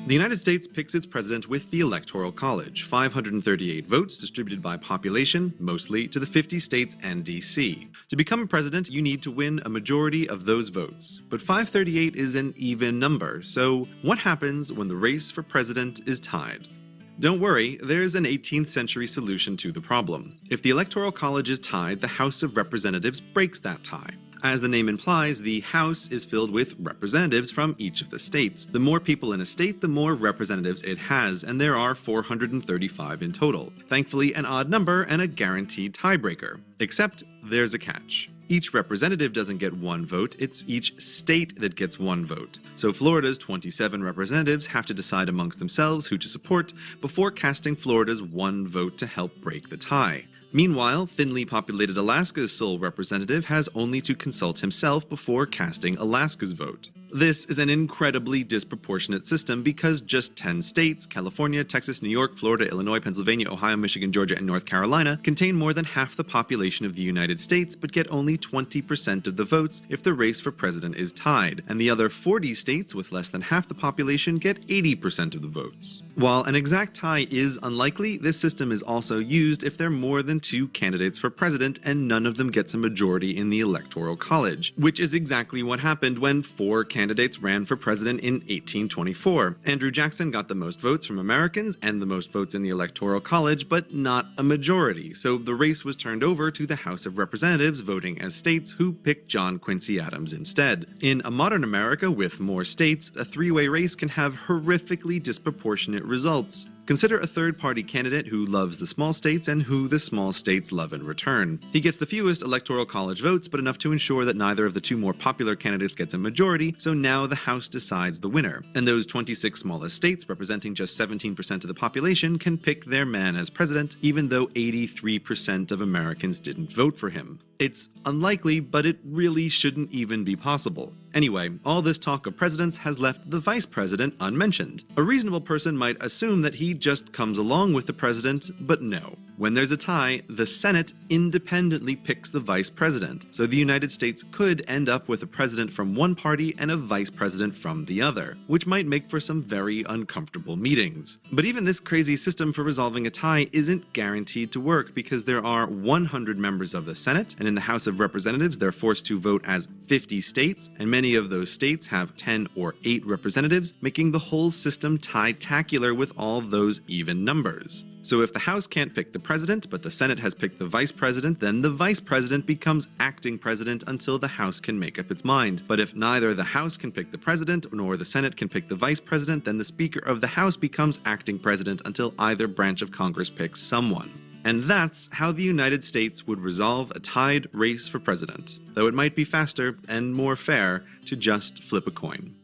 The United States picks its president with the Electoral College, 538 votes distributed by population, mostly to the 50 states and D.C. To become a president, you need to win a majority of those votes. But 538 is an even number, so what happens when the race for president is tied? Don't worry, there's an 18th century solution to the problem. If the Electoral College is tied, the House of Representatives breaks that tie. As the name implies, the House is filled with representatives from each of the states. The more people in a state, the more representatives it has, and there are 435 in total. Thankfully, an odd number and a guaranteed tiebreaker. Except, there's a catch. Each representative doesn't get one vote, it's each state that gets one vote. So Florida's 27 representatives have to decide amongst themselves who to support before casting Florida's one vote to help break the tie. Meanwhile, thinly populated Alaska's sole representative has only to consult himself before casting Alaska's vote. This is an incredibly disproportionate system because just 10 states, California, Texas, New York, Florida, Illinois, Pennsylvania, Ohio, Michigan, Georgia, and North Carolina, contain more than half the population of the United States but get only 20% of the votes if the race for president is tied, and the other 40 states with less than half the population get 80% of the votes. While an exact tie is unlikely, this system is also used if there are more than 2 candidates for president and none of them gets a majority in the Electoral College, which is exactly what happened when 4 candidates ran for president in 1824. Andrew Jackson got the most votes from Americans and the most votes in the Electoral College, but not a majority, so the race was turned over to the House of Representatives voting as states, who picked John Quincy Adams instead. In a modern America with more states, a 3-way race can have horrifically disproportionate results. Consider a third-party candidate who loves the small states and who the small states love in return. He gets the fewest Electoral College votes, but enough to ensure that neither of the 2 more popular candidates gets a majority, so now the House decides the winner. And those 26 smallest states, representing just 17% of the population, can pick their man as president, even though 83% of Americans didn't vote for him. It's unlikely, but it really shouldn't even be possible. Anyway, all this talk of presidents has left the vice president unmentioned. A reasonable person might assume that he just comes along with the president, but no. When there's a tie, the Senate independently picks the vice president, so the United States could end up with a president from one party and a vice president from the other, which might make for some very uncomfortable meetings. But even this crazy system for resolving a tie isn't guaranteed to work because there are 100 members of the Senate, and in the House of Representatives they're forced to vote as 50 states, and many of those states have 10 or 8 representatives, making the whole system tie-tacular with all those even numbers. So if the House can't pick the president, but the Senate has picked the vice president, then the vice president becomes acting president until the House can make up its mind. But if neither the House can pick the president nor the Senate can pick the vice president, then the Speaker of the House becomes acting president until either branch of Congress picks someone. And that's how the United States would resolve a tied race for president, though it might be faster and more fair to just flip a coin.